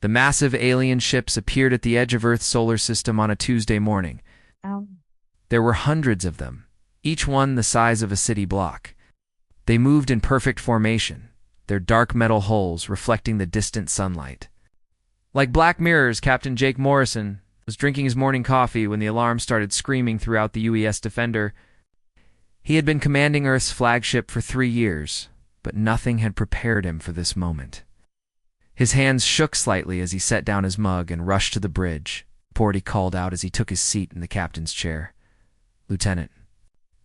The massive alien ships appeared at the edge of Earth's solar system on a Tuesday morning. There were hundreds of them, each one the size of a city block. They moved in perfect formation, their dark metal hulls reflecting the distant sunlight. Like black mirrors, Captain Jake Morrison was drinking his morning coffee when the alarm started screaming throughout the UES Defender. He had been commanding Earth's flagship for 3 years, but nothing had prepared him for this moment. His hands shook slightly as he set down his mug and rushed to the bridge. Porty called out as he took his seat in the captain's chair. "Lieutenant."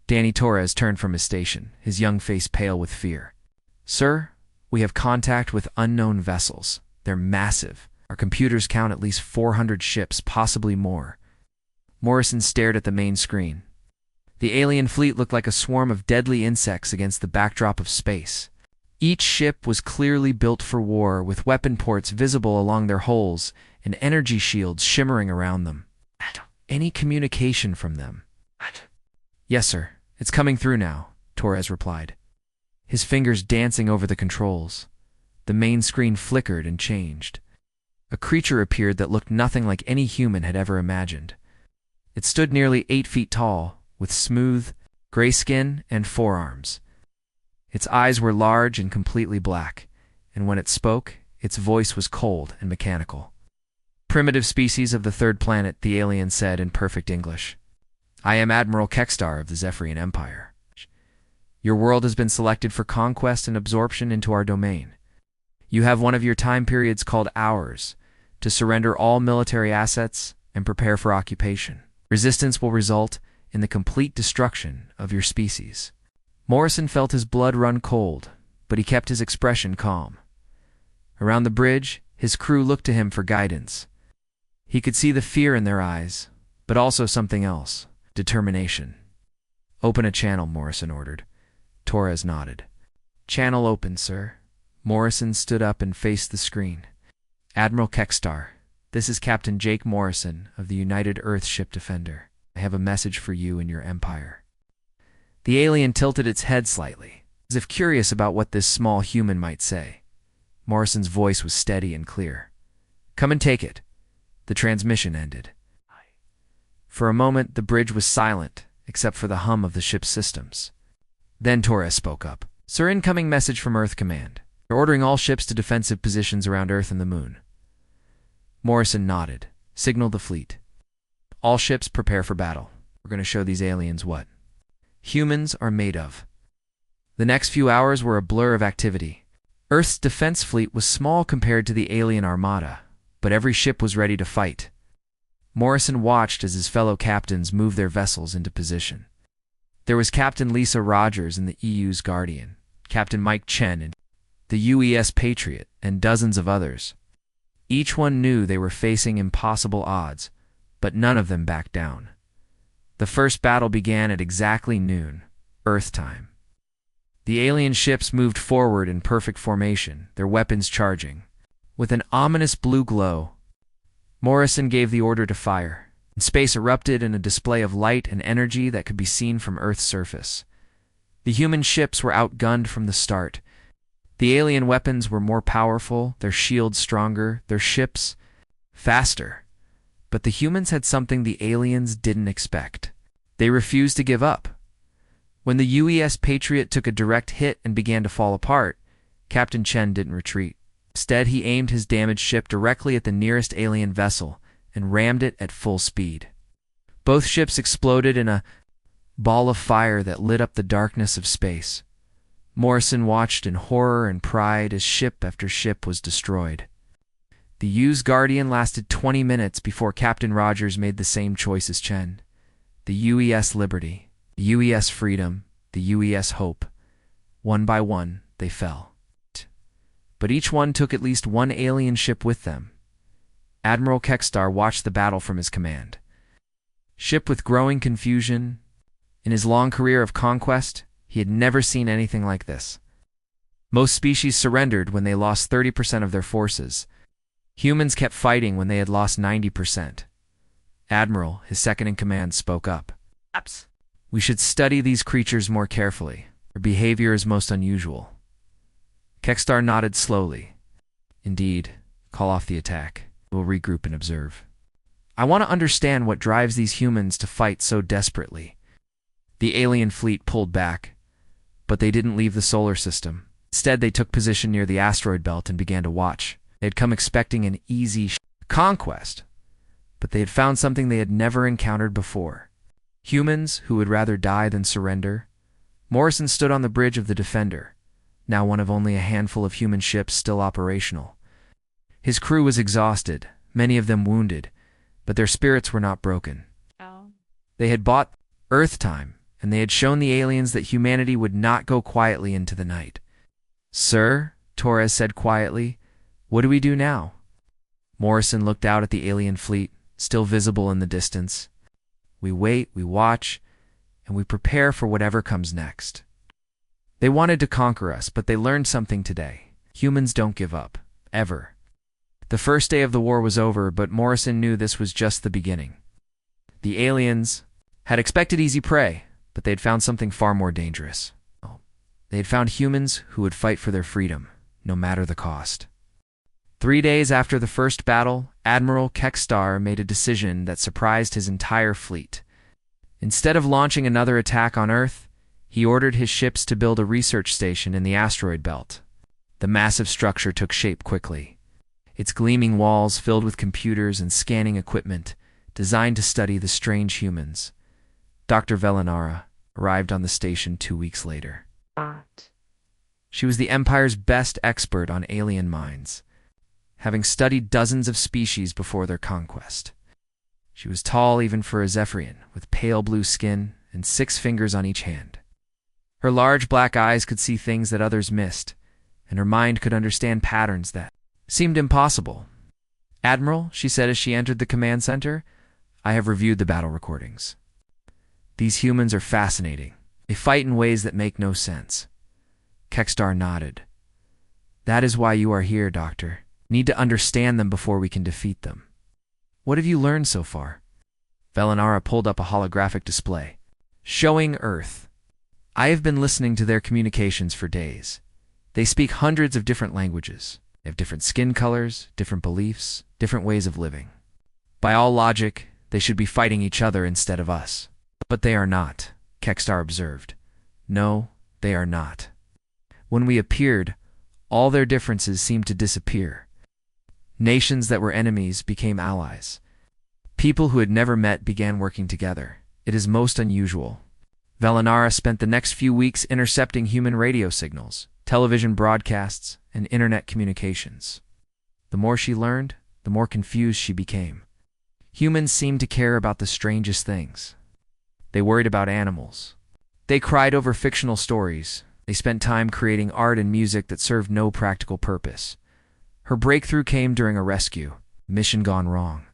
Danny Torres turned from his station, his young face pale with fear. "Sir, we have contact with unknown vessels. They're massive. Our computers count at least 400 ships, possibly more." Morrison stared at the main screen. The alien fleet looked like a swarm of deadly insects against the backdrop of space. Each ship was clearly built for war, with weapon ports visible along their hulls and energy shields shimmering around them. Any communication from them? "Yes, sir. It's coming through now," Torres replied, his fingers dancing over the controls. The main screen flickered and changed. A creature appeared that looked nothing like any human had ever imagined. It stood nearly 8 feet tall, with smooth, gray skin and forearms. Its eyes were large and completely black, and when it spoke, its voice was cold and mechanical. "Primitive species of the third planet," the alien said in perfect English. "I am Admiral Kextar of the Zephyrian Empire. Your world has been selected for conquest and absorption into our domain. You have one of your time periods called hours to surrender all military assets and prepare for occupation. Resistance will result in the complete destruction of your species." Morrison felt his blood run cold, but he kept his expression calm. Around the bridge, his crew looked to him for guidance. He could see the fear in their eyes, but also something else: determination. "Open a channel," Morrison ordered. Torres nodded. "Channel open, sir." Morrison stood up and faced the screen. "Admiral Kextar, this is Captain Jake Morrison of the United Earth Ship Defender. I have a message for you and your empire." The alien tilted its head slightly, as if curious about what this small human might say. Morrison's voice was steady and clear. "Come and take it." The transmission ended. For a moment, the bridge was silent, except for the hum of the ship's systems. Then Torres spoke up. "Sir, incoming message from Earth Command. They're ordering all ships to defensive positions around Earth and the Moon." Morrison nodded. "Signal the fleet. All ships prepare for battle. We're going to show these aliens what humans are made of." The next few hours were a blur of activity. Earth's defense fleet was small compared to the alien armada, but every ship was ready to fight. Morrison watched as his fellow captains moved their vessels into position. There was Captain Lisa Rogers in the EU's Guardian, Captain Mike Chen in the UES Patriot, and dozens of others. Each one knew they were facing impossible odds, but none of them backed down. The first battle began at exactly noon, Earth time. The alien ships moved forward in perfect formation, their weapons charging. With an ominous blue glow, Morrison gave the order to fire, and space erupted in a display of light and energy that could be seen from Earth's surface. The human ships were outgunned from the start. The alien weapons were more powerful, their shields stronger, their ships faster. But the humans had something the aliens didn't expect. They refused to give up. When the UES Patriot took a direct hit and began to fall apart, Captain Chen didn't retreat. Instead, he aimed his damaged ship directly at the nearest alien vessel and rammed it at full speed. Both ships exploded in a ball of fire that lit up the darkness of space. Morrison watched in horror and pride as ship after ship was destroyed. The U's Guardian lasted 20 minutes before Captain Rogers made the same choice as Chen. The UES Liberty, the UES Freedom, the UES Hope. One by one, they fell. But each one took at least one alien ship with them. Admiral Kextar watched the battle from his command. Ship with growing confusion. In his long career of conquest, he had never seen anything like this. Most species surrendered when they lost 30% of their forces. Humans kept fighting when they had lost 90%. Admiral, his second-in-command, spoke up. "We should study these creatures more carefully. Their behavior is most unusual." Kextar nodded slowly. Indeed, call off the attack. We'll regroup and observe. I want to understand what drives these humans to fight so desperately. The alien fleet pulled back, but they didn't leave the solar system. Instead, they took position near the asteroid belt and began to watch. They had come expecting an easy conquest, but they had found something they had never encountered before. Humans who would rather die than surrender. Morrison stood on the bridge of the Defender, now one of only a handful of human ships still operational. His crew was exhausted, many of them wounded, but their spirits were not broken. They had bought Earth time, and they had shown the aliens that humanity would not go quietly into the night. "Sir," Torres said quietly, "what do we do now?" Morrison looked out at the alien fleet, still visible in the distance. "We wait, we watch, and we prepare for whatever comes next." They wanted to conquer us, but they learned something today. Humans don't give up, ever. The first day of the war was over, but Morrison knew this was just the beginning. The aliens had expected easy prey, but they had found something far more dangerous. They had found humans who would fight for their freedom, no matter the cost. 3 days after the first battle, Admiral Kekstar made a decision that surprised his entire fleet. Instead of launching another attack on Earth, he ordered his ships to build a research station in the asteroid belt. The massive structure took shape quickly, its gleaming walls filled with computers and scanning equipment designed to study the strange humans. Dr. Velinara arrived on the station 2 weeks later. She was the Empire's best expert on alien minds, having studied dozens of species before their conquest. She was tall even for a Zephyrian, with pale blue skin and 6 fingers on each hand. Her large black eyes could see things that others missed, and her mind could understand patterns that seemed impossible. "Admiral," she said as she entered the command center, "I have reviewed the battle recordings. These humans are fascinating. They fight in ways that make no sense." Kekstar nodded. "That is why you are here, Doctor. Need to understand them before we can defeat them." "What have you learned so far?" Velinara pulled up a holographic display, showing Earth. "I have been listening to their communications for days. They speak hundreds of different languages. They have different skin colors, different beliefs, different ways of living. By all logic, they should be fighting each other instead of us. But they are not," Kekstar observed. "No, they are not. When we appeared, all their differences seemed to disappear. Nations that were enemies became allies. People who had never met began working together. It is most unusual." Velinara spent the next few weeks intercepting human radio signals, television broadcasts, and internet communications. The more she learned, the more confused she became. Humans seemed to care about the strangest things. They worried about animals. They cried over fictional stories. They spent time creating art and music that served no practical purpose. Her breakthrough came during a rescue, mission gone wrong.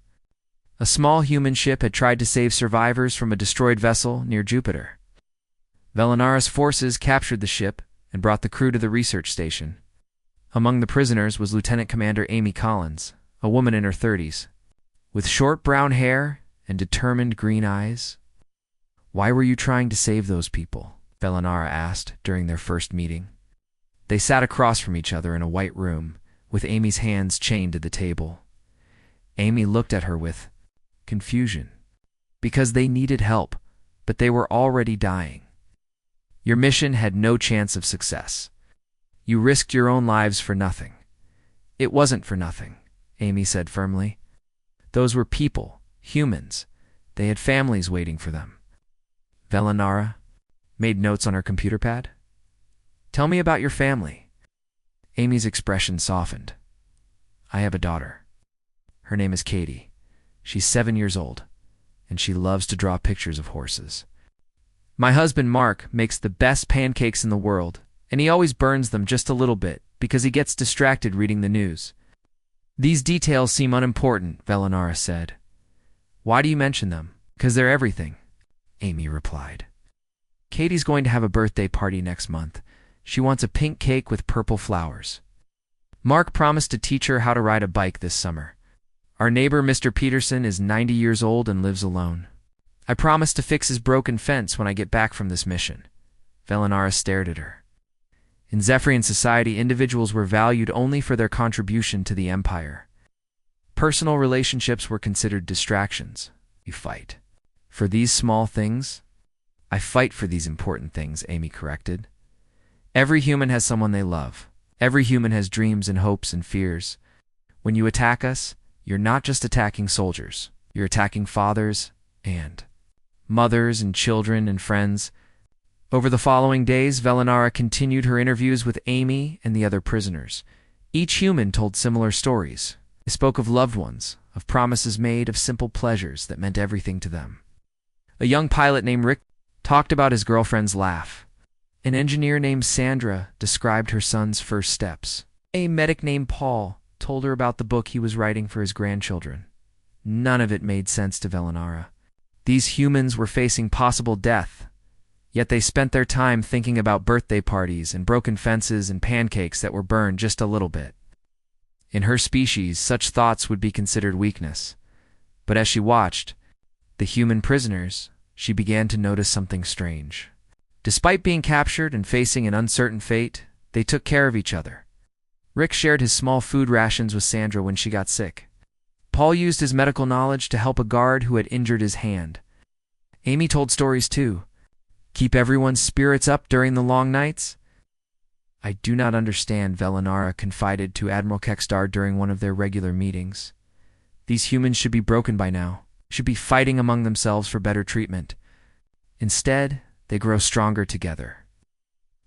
A small human ship had tried to save survivors from a destroyed vessel near Jupiter. Velinara's forces captured the ship and brought the crew to the research station. Among the prisoners was Lieutenant Commander Amy Collins, a woman in her 30s, with short brown hair and determined green eyes. "Why were you trying to save those people?" Velinara asked during their first meeting. They sat across from each other in a white room, with Amy's hands chained to the table. Amy looked at her with confusion. "Because they needed help, but they were already dying. Your mission had no chance of success. You risked your own lives for nothing." "It wasn't for nothing," Amy said firmly. "Those were people, humans. They had families waiting for them." Velinara made notes on her computer pad. "Tell me about your family." Amy's expression softened. "I have a daughter. Her name is Katie. She's 7 years old, and she loves to draw pictures of horses. My husband Mark makes the best pancakes in the world, and he always burns them just a little bit because he gets distracted reading the news." "These details seem unimportant," Velinara said. "Why do you mention them?" "Because they're everything," Amy replied. "Katie's going to have a birthday party next month. She wants a pink cake with purple flowers. Mark promised to teach her how to ride a bike this summer. Our neighbor, Mr. Peterson, is 90 years old and lives alone. I promised to fix his broken fence when I get back from this mission." Velinara stared at her. In Zephyrian society, individuals were valued only for their contribution to the Empire. Personal relationships were considered distractions. You fight for these small things? I fight for these important things, Amy corrected. Every human has someone they love. Every human has dreams and hopes and fears. When you attack us, you're not just attacking soldiers. You're attacking fathers and mothers and children and friends. Over the following days, Velinara continued her interviews with Amy and the other prisoners. Each human told similar stories. They spoke of loved ones, of promises made, of simple pleasures that meant everything to them. A young pilot named Rick talked about his girlfriend's laugh. An engineer named Sandra described her son's first steps. A medic named Paul told her about the book he was writing for his grandchildren. None of it made sense to Velinara. These humans were facing possible death, yet they spent their time thinking about birthday parties and broken fences and pancakes that were burned just a little bit. In her species, such thoughts would be considered weakness. But as she watched the human prisoners, she began to notice something strange. Despite being captured and facing an uncertain fate, they took care of each other. Rick shared his small food rations with Sandra when she got sick. Paul used his medical knowledge to help a guard who had injured his hand. Amy told stories too. Keep everyone's spirits up during the long nights? I do not understand, Velinara confided to Admiral Kextar during one of their regular meetings. These humans should be broken by now, should be fighting among themselves for better treatment. Instead, they grow stronger together.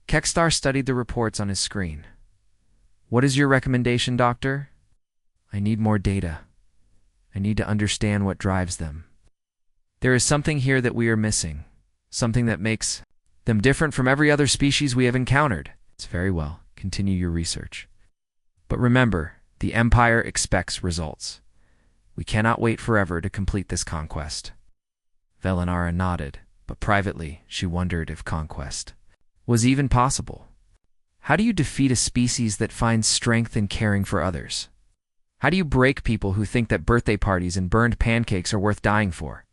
Kextar studied the reports on his screen. What is your recommendation, Doctor? I need more data. I need to understand what drives them. There is something here that we are missing, something that makes them different from every other species we have encountered. It's very well. Continue your research. But remember, the Empire expects results. We cannot wait forever to complete this conquest. Velinara nodded, but privately she wondered if conquest was even possible. How do you defeat a species that finds strength in caring for others? How do you break people who think that birthday parties and burned pancakes are worth dying for?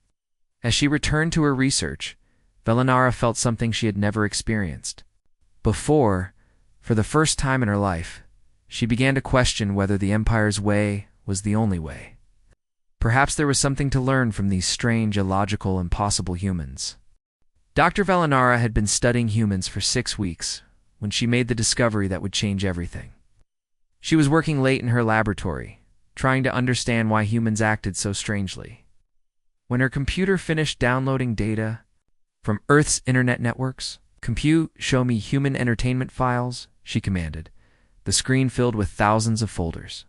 As she returned to her research, Velinara felt something she had never experienced. Before, for the first time in her life, she began to question whether the Empire's way was the only way. Perhaps there was something to learn from these strange, illogical, impossible humans. Dr. Velinara had been studying humans for 6 weeks when she made the discovery that would change everything. She was working late in her laboratory, trying to understand why humans acted so strangely. When her computer finished downloading data from Earth's internet networks, "Compute, show me human entertainment files," she commanded. The screen filled with thousands of folders.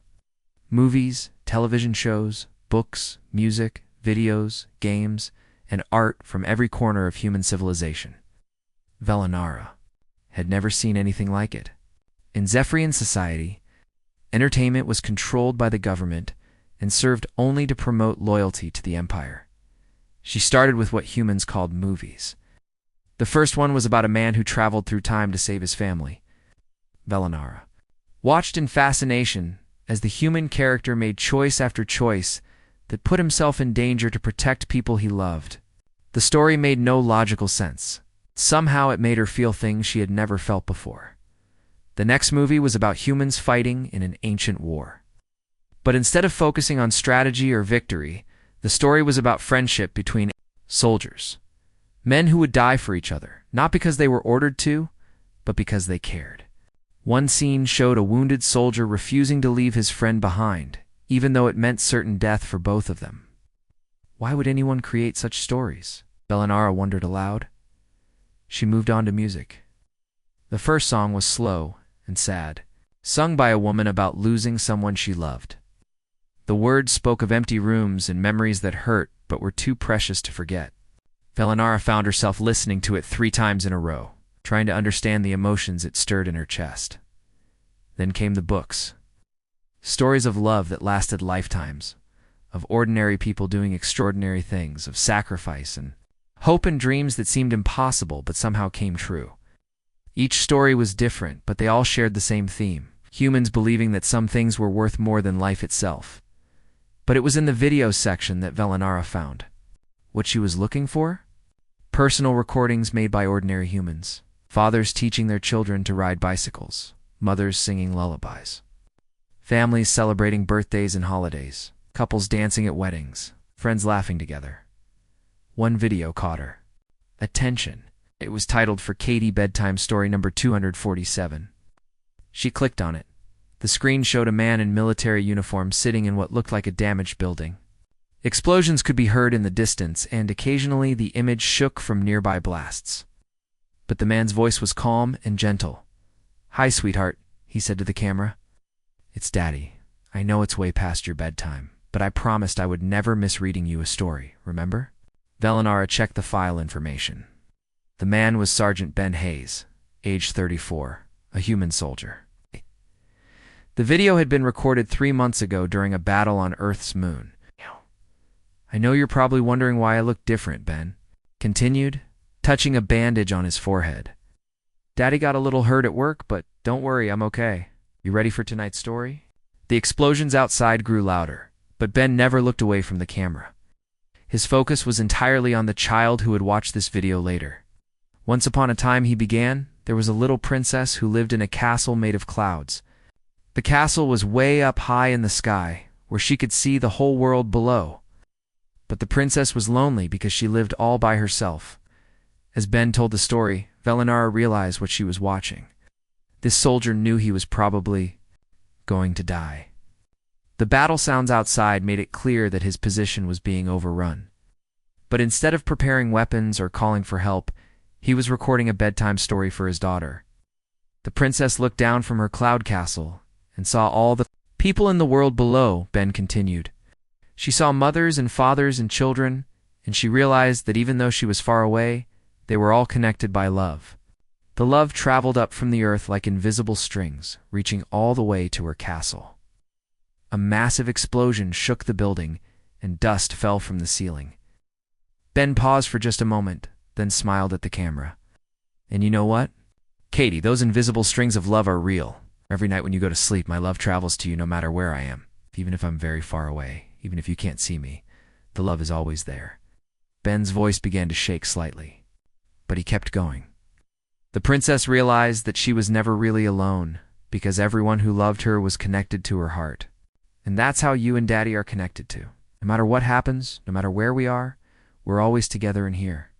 Movies, television shows, books, music, videos, games, and art from every corner of human civilization. Velinara had never seen anything like it. In Zephyrian society, entertainment was controlled by the government and served only to promote loyalty to the Empire. She started with what humans called movies. The first one was about a man who traveled through time to save his family. Velinara watched in fascination as the human character made choice after choice that put himself in danger to protect people he loved. The story made no logical sense. Somehow it made her feel things she had never felt before. The next movie was about humans fighting in an ancient war. But instead of focusing on strategy or victory, the story was about friendship between soldiers. Men who would die for each other, not because they were ordered to, but because they cared. One scene showed a wounded soldier refusing to leave his friend behind, even though it meant certain death for both of them. Why would anyone create such stories? Velinara wondered aloud. She moved on to music. The first song was slow and sad, sung by a woman about losing someone she loved. The words spoke of empty rooms and memories that hurt but were too precious to forget. Velinara found herself listening to it 3 times in a row, trying to understand the emotions it stirred in her chest. Then came the books. Stories of love that lasted lifetimes, of ordinary people doing extraordinary things, of sacrifice and hope and dreams that seemed impossible but somehow came true. Each story was different, but they all shared the same theme: humans believing that some things were worth more than life itself. But it was in the video section that Velinara found what she was looking for: personal recordings made by ordinary humans, fathers teaching their children to ride bicycles, mothers singing lullabies, families celebrating birthdays and holidays, couples dancing at weddings, friends laughing together. One video caught her attention. It was titled For Katie Bedtime Story number 247. She clicked on it. The screen showed a man in military uniform sitting in what looked like a damaged building. Explosions could be heard in the distance, and occasionally the image shook from nearby blasts. But the man's voice was calm and gentle. "Hi, sweetheart," he said to the camera. "It's Daddy. I know it's way past your bedtime, but I promised I would never miss reading you a story, remember?" Velinara checked the file information. The man was Sergeant Ben Hayes, age 34, a human soldier. The video had been recorded 3 months ago during a battle on Earth's moon. "I know you're probably wondering why I look different," Ben continued, touching a bandage on his forehead. "Daddy got a little hurt at work, but don't worry, I'm okay. You ready for tonight's story?" The explosions outside grew louder, but Ben never looked away from the camera. His focus was entirely on the child who would watch this video later. Once upon a time, he began, there was a little princess who lived in a castle made of clouds. The castle was way up high in the sky, where she could see the whole world below. But the princess was lonely because she lived all by herself. As Ben told the story, Velinara realized what she was watching. This soldier knew he was probably going to die. The battle sounds outside made it clear that his position was being overrun. But instead of preparing weapons or calling for help, he was recording a bedtime story for his daughter. The princess looked down from her cloud castle and saw all the people in the world below, Ben continued. She saw mothers and fathers and children, and she realized that even though she was far away, they were all connected by love. The love traveled up from the earth like invisible strings, reaching all the way to her castle. A massive explosion shook the building, and dust fell from the ceiling. Ben paused for just a moment, then smiled at the camera. "And you know what? Katie, those invisible strings of love are real. Every night when you go to sleep, my love travels to you no matter where I am, even if I'm very far away. Even if you can't see me, the love is always there." Ben's voice began to shake slightly, but he kept going. The princess realized that she was never really alone, because everyone who loved her was connected to her heart. And that's how you and Daddy are connected to. No matter what happens, no matter where we are, we're always together in here.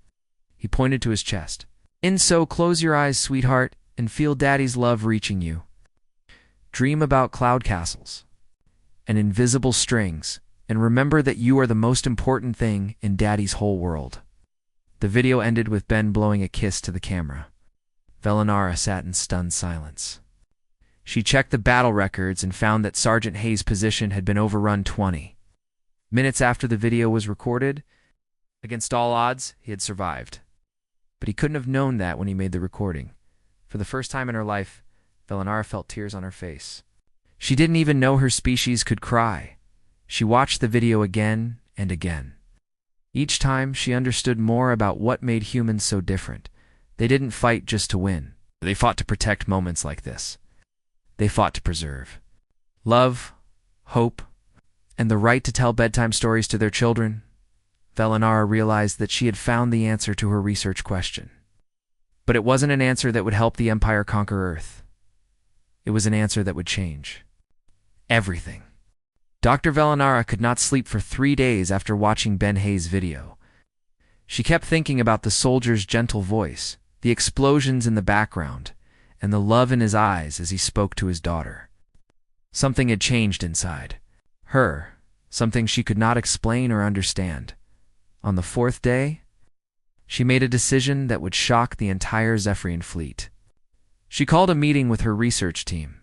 He pointed to his chest. "And so close your eyes, sweetheart, and feel Daddy's love reaching you. Dream about cloud castles and invisible strings, and remember that you are the most important thing in Daddy's whole world." The video ended with Ben blowing a kiss to the camera. Velinara sat in stunned silence. She checked the battle records and found that Sergeant Hayes' position had been overrun 20 minutes after the video was recorded. Against all odds, he had survived. But he couldn't have known that when he made the recording. For the first time in her life, Velinara felt tears on her face. She didn't even know her species could cry. She watched the video again and again. Each time, she understood more about what made humans so different. They didn't fight just to win. They fought to protect moments like this. They fought to preserve love, hope, and the right to tell bedtime stories to their children. Velinara realized that she had found the answer to her research question. But it wasn't an answer that would help the Empire conquer Earth. It was an answer that would change everything. Dr. Velinara could not sleep for 3 days after watching Ben Hayes' video. She kept thinking about the soldier's gentle voice, the explosions in the background, and the love in his eyes as he spoke to his daughter. Something had changed inside her, something she could not explain or understand. On the 4th day, she made a decision that would shock the entire Zephyrian fleet. She called a meeting with her research team.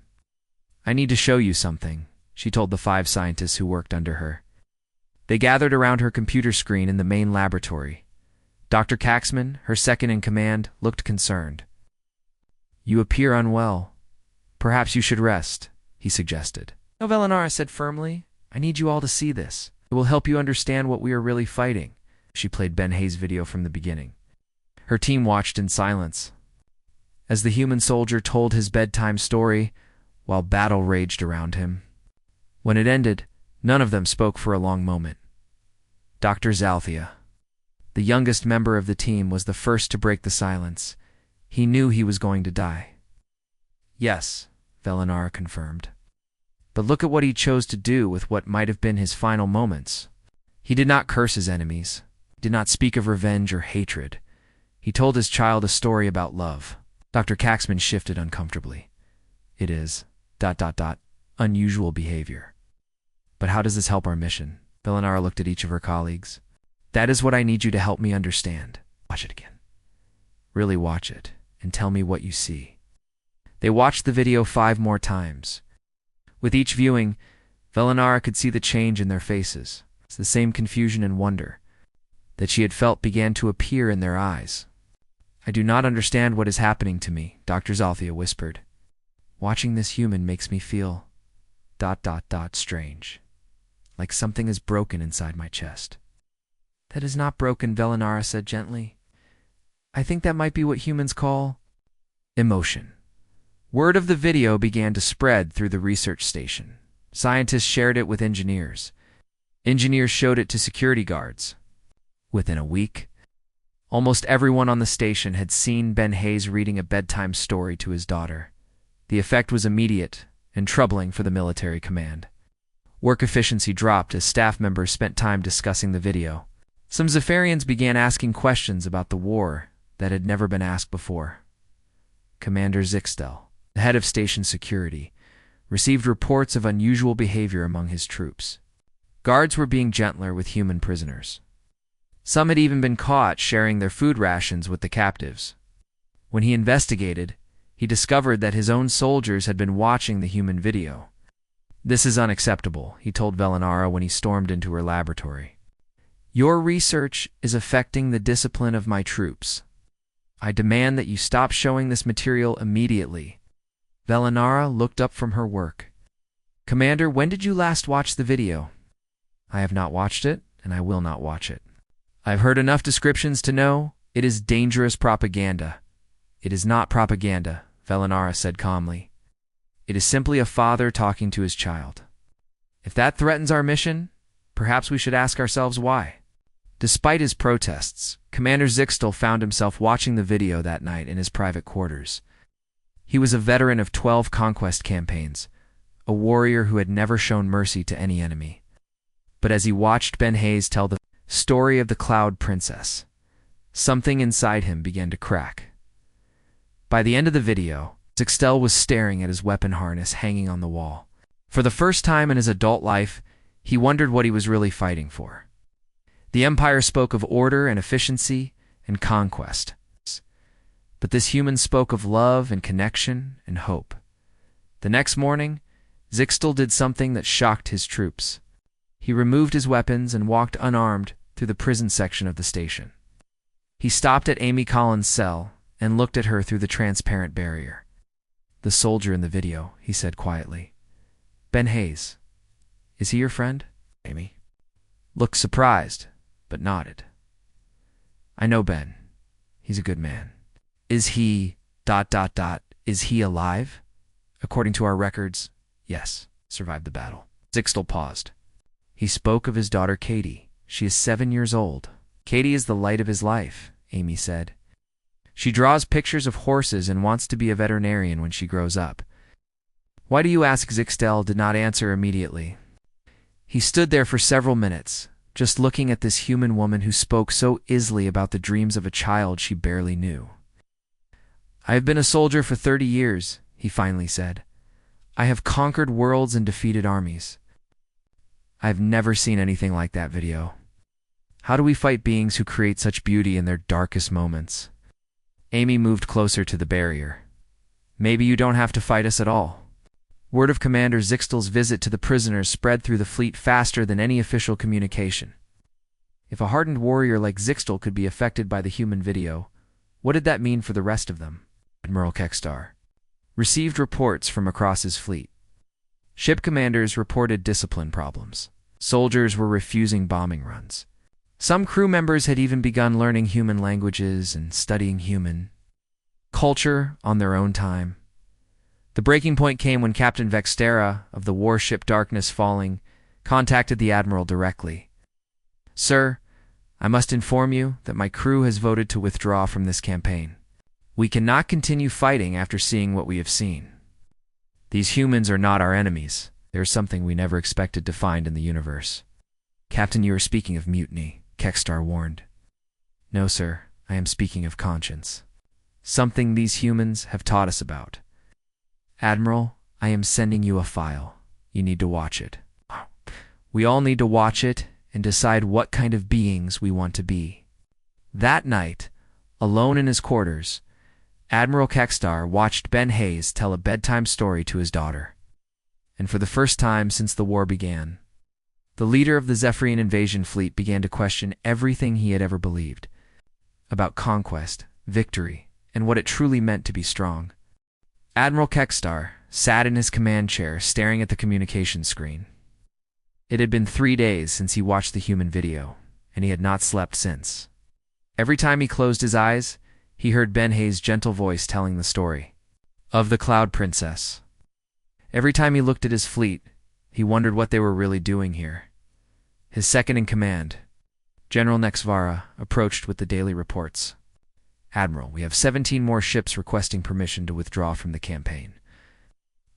"I need to show you something," she told the 5 scientists who worked under her. They gathered around her computer screen in the main laboratory. Dr. Caxman, her second-in-command, looked concerned. "You appear unwell. Perhaps you should rest," he suggested. "No," Velinara said firmly. "I need you all to see this. It will help you understand what we are really fighting." She played Ben Hayes' video from the beginning. Her team watched in silence as the human soldier told his bedtime story while battle raged around him. When it ended, none of them spoke for a long moment. Dr. Zalthia, the youngest member of the team, was the first to break the silence. He knew he was going to die. "Yes," Velinara confirmed. But look at what he chose to do with what might have been his final moments. He did not curse his enemies. He did not speak of revenge or hatred. He told his child a story about love. Dr. Caxman shifted uncomfortably. It is... unusual behavior. But how does this help our mission? Velinara looked at each of her colleagues. That is what I need you to help me understand. Watch it again. Really watch it, and tell me what you see. They watched the video 5 more times. With each viewing, Velinara could see the change in their faces. The same confusion and wonder that she had felt began to appear in their eyes. I do not understand what is happening to me, Dr. Zalthia whispered. Watching this human makes me feel... strange. Like something is broken inside my chest. That is not broken, Velinara said gently. I think that might be what humans call... emotion. Word of the video began to spread through the research station. Scientists shared it with engineers. Engineers showed it to security guards. Within a week, almost everyone on the station had seen Ben Hayes reading a bedtime story to his daughter. The effect was immediate and troubling for the military command. Work efficiency dropped as staff members spent time discussing the video. Some Zephyrians began asking questions about the war that had never been asked before. Commander Zixtel, the head of station security, received reports of unusual behavior among his troops. Guards were being gentler with human prisoners. Some had even been caught sharing their food rations with the captives. When he investigated, he discovered that his own soldiers had been watching the human video. This is unacceptable, he told Velinara when he stormed into her laboratory. Your research is affecting the discipline of my troops. I demand that you stop showing this material immediately. Velinara looked up from her work. Commander, when did you last watch the video? I have not watched it, and I will not watch it. I've heard enough descriptions to know it is dangerous propaganda. It is not propaganda, Velinara said calmly. It is simply a father talking to his child. If that threatens our mission, perhaps we should ask ourselves why. Despite his protests, Commander Zixtel found himself watching the video that night in his private quarters. He was a veteran of 12 conquest campaigns, a warrior who had never shown mercy to any enemy. But as he watched Ben Hayes tell the story of the Cloud Princess, something inside him began to crack. By the end of the video, Zixtel was staring at his weapon harness hanging on the wall. For the first time in his adult life, he wondered what he was really fighting for. The Empire spoke of order and efficiency and conquest. But this human spoke of love and connection and hope. The next morning, Zixtel did something that shocked his troops. He removed his weapons and walked unarmed through the prison section of the station. He stopped at Amy Collins' cell and looked at her through the transparent barrier. The soldier in the video, he said quietly. Ben Hayes. Is he your friend? Amy looked surprised, but nodded. I know Ben. He's a good man. Is he... is he alive? According to our records, yes, survived the battle. Zixtel paused. He spoke of his daughter Katie. She is 7 years old. Katie is the light of his life, Amy said. She draws pictures of horses and wants to be a veterinarian when she grows up. Why do you ask? Zixtel did not answer immediately. He stood there for several minutes, just looking at this human woman who spoke so easily about the dreams of a child she barely knew. I have been a soldier for 30 years, he finally said. I have conquered worlds and defeated armies. I've never seen anything like that video. How do we fight beings who create such beauty in their darkest moments? Amy moved closer to the barrier. Maybe you don't have to fight us at all. Word of Commander Zixtel's visit to the prisoners spread through the fleet faster than any official communication. If a hardened warrior like Zixtel could be affected by the human video, what did that mean for the rest of them? Admiral Kekstar received reports from across his fleet. Ship commanders reported discipline problems. Soldiers were refusing bombing runs. Some crew members had even begun learning human languages and studying human culture on their own time. The breaking point came when Captain Vextera of the warship Darkness Falling contacted the Admiral directly. Sir, I must inform you that my crew has voted to withdraw from this campaign. We cannot continue fighting after seeing what we have seen. These humans are not our enemies. There's something we never expected to find in the universe. Captain, you are speaking of mutiny, Kexstar warned. No, sir, I am speaking of conscience. Something these humans have taught us about. Admiral, I am sending you a file. You need to watch it. We all need to watch it and decide what kind of beings we want to be. That night, alone in his quarters, Admiral Kexstar watched Ben Hayes tell a bedtime story to his daughter. And for the first time since the war began, the leader of the Zephyrian invasion fleet began to question everything he had ever believed about conquest, victory, and what it truly meant to be strong. Admiral Kexstar sat in his command chair staring at the communication screen. It had been 3 days since he watched the human video, and he had not slept since. Every time he closed his eyes, he heard Ben Hayes' gentle voice telling the story of the Cloud Princess. Every time he looked at his fleet, he wondered what they were really doing here. His second-in-command, General Nexvara, approached with the daily reports. Admiral, we have 17 more ships requesting permission to withdraw from the campaign.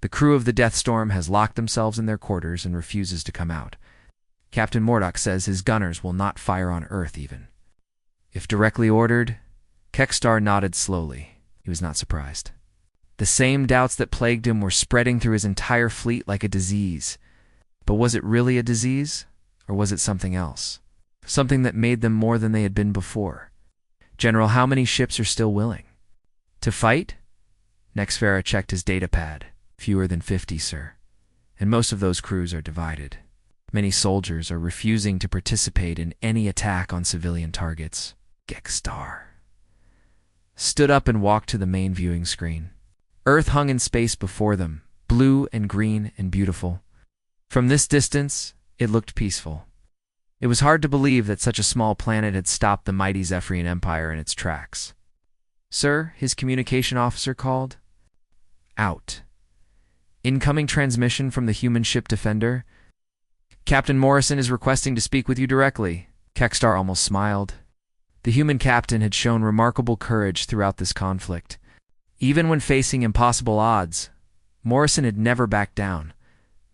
The crew of the Deathstorm has locked themselves in their quarters and refuses to come out. Captain Mordok says his gunners will not fire on Earth even. If directly ordered, Kexstar nodded slowly. He was not surprised. The same doubts that plagued him were spreading through his entire fleet like a disease. But was it really a disease? Or was it something else? Something that made them more than they had been before. General, how many ships are still willing to fight? Nexvara checked his datapad. Fewer than 50, sir. And most of those crews are divided. Many soldiers are refusing to participate in any attack on civilian targets. Kexstar stood up and walked to the main viewing screen. Earth hung in space before them, blue and green and beautiful. From this distance, it looked peaceful. It was hard to believe that such a small planet had stopped the mighty Zephyrian Empire in its tracks. Sir, his communication officer called. Out. Incoming transmission from the human ship Defender. Captain Morrison is requesting to speak with you directly. Kexstar almost smiled. The human captain had shown remarkable courage throughout this conflict. Even when facing impossible odds, Morrison had never backed down.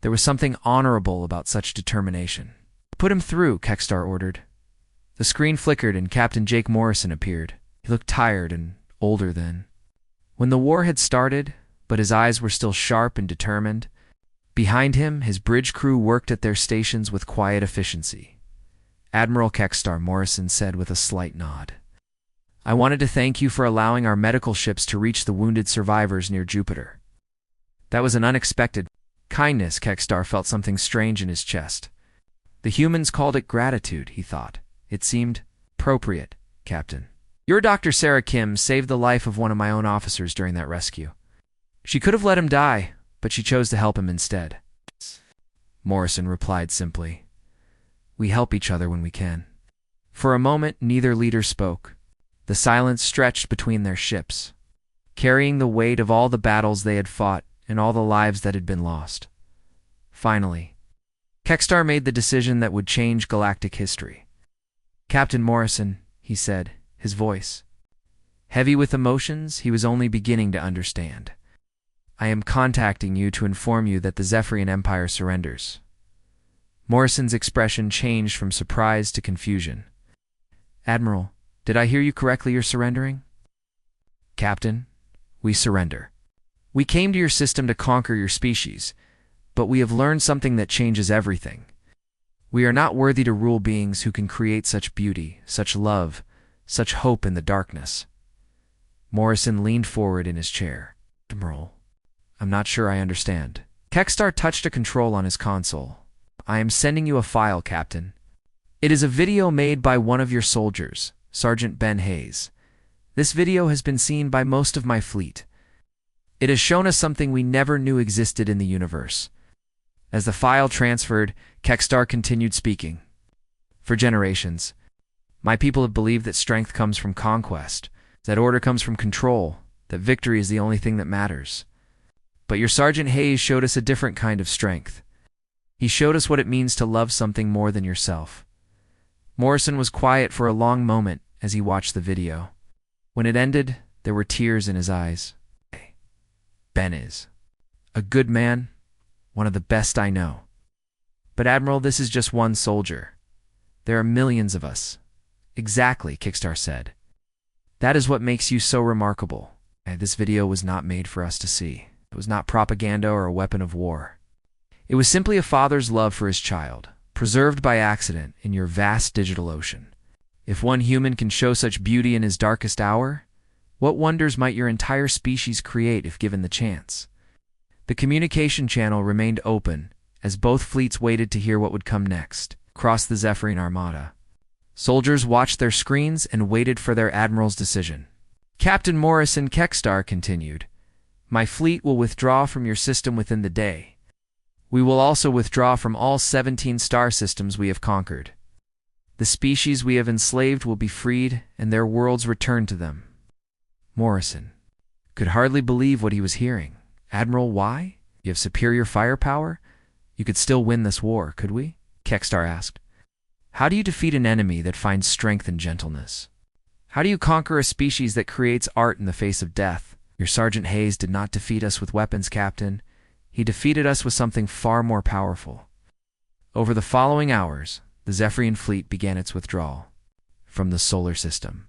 There was something honorable about such determination. Put him through, Kexstar ordered. The screen flickered and Captain Jake Morrison appeared. He looked tired and older then. When the war had started, but his eyes were still sharp and determined, behind him his bridge crew worked at their stations with quiet efficiency. Admiral Kexstar, Morrison said with a slight nod. I wanted to thank you for allowing our medical ships to reach the wounded survivors near Jupiter. That was an unexpected kindness. Kexstar felt something strange in his chest. The humans called it gratitude, he thought. It seemed appropriate, Captain. Your Dr. Sarah Kim saved the life of one of my own officers during that rescue. She could have let him die, but she chose to help him instead. Morrison replied simply. We help each other when we can. For a moment, neither leader spoke. The silence stretched between their ships, carrying the weight of all the battles they had fought and all the lives that had been lost. Finally, Kexstar made the decision that would change galactic history. Captain Morrison, he said, his voice heavy with emotions he was only beginning to understand. I am contacting you to inform you that the Zephyrian Empire surrenders. Morrison's expression changed from surprise to confusion. Admiral, did I hear you correctly? You're surrendering? Captain, we surrender. We came to your system to conquer your species, but we have learned something that changes everything. We are not worthy to rule beings who can create such beauty, such love, such hope in the darkness. Morrison leaned forward in his chair. Admiral, I'm not sure I understand. Kexstar touched a control on his console. I am sending you a file, Captain. It is a video made by one of your soldiers, Sergeant Ben Hayes. This video has been seen by most of my fleet. It has shown us something we never knew existed in the universe. As the file transferred, Kexstar continued speaking. For generations, my people have believed that strength comes from conquest, that order comes from control, that victory is the only thing that matters. But your Sergeant Hayes showed us a different kind of strength. He showed us what it means to love something more than yourself. Morrison was quiet for a long moment as he watched the video. When it ended, there were tears in his eyes. Ben is a good man, One of the best I know. But Admiral, this is just one soldier. There are millions of us. Exactly, Kickstar said. That is what makes you so remarkable. And this video was not made for us to see. It was not propaganda or a weapon of war. It was simply a father's love for his child, preserved by accident in your vast digital ocean. If one human can show such beauty in his darkest hour, what wonders might your entire species create if given the chance? The communication channel remained open as both fleets waited to hear what would come next, across the Zephyrian Armada. Soldiers watched their screens and waited for their admiral's decision. Captain Morrison Kickstar continued, "My fleet will withdraw from your system within the day. We will also withdraw from all 17 star systems we have conquered. The species we have enslaved will be freed and their worlds returned to them." Morrison could hardly believe what he was hearing. Admiral, why? You have superior firepower? You could still win this war, could we? Kickstar asked. How do you defeat an enemy that finds strength in gentleness? How do you conquer a species that creates art in the face of death? Your Sergeant Hayes did not defeat us with weapons, Captain. He defeated us with something far more powerful. Over the following hours, the Zephyrian fleet began its withdrawal from the solar system.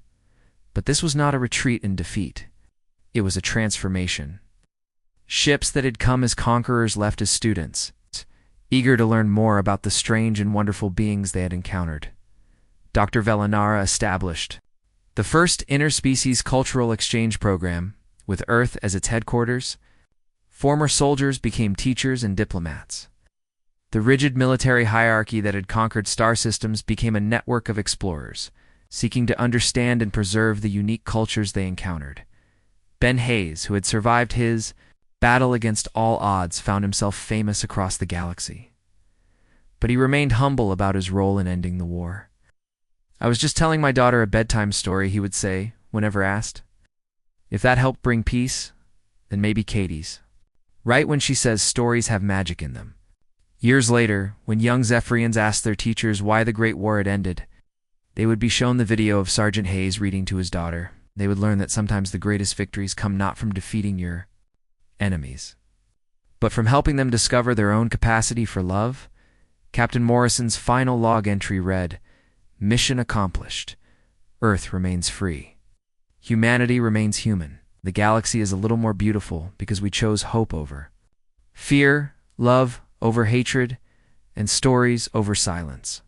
But this was not a retreat in defeat. It was a transformation. Ships that had come as conquerors left as students, eager to learn more about the strange and wonderful beings they had encountered. Dr. Velinara established the first interspecies cultural exchange program, with Earth as its headquarters. Former soldiers became teachers and diplomats. The rigid military hierarchy that had conquered star systems became a network of explorers, seeking to understand and preserve the unique cultures they encountered. Ben Hayes, who had survived his battle against all odds, found himself famous across the galaxy. But he remained humble about his role in ending the war. "I was just telling my daughter a bedtime story," he would say, whenever asked. "If that helped bring peace, then maybe Katie's. Right when she says stories have magic in them." Years later, when young Zephyrians asked their teachers why the Great War had ended, they would be shown the video of Sergeant Hayes reading to his daughter. They would learn that sometimes the greatest victories come not from defeating your enemies, but from helping them discover their own capacity for love. Captain Morrison's final log entry read, "Mission accomplished. Earth remains free. Humanity remains human. The galaxy is a little more beautiful because we chose hope over fear, love over hatred, and stories over silence."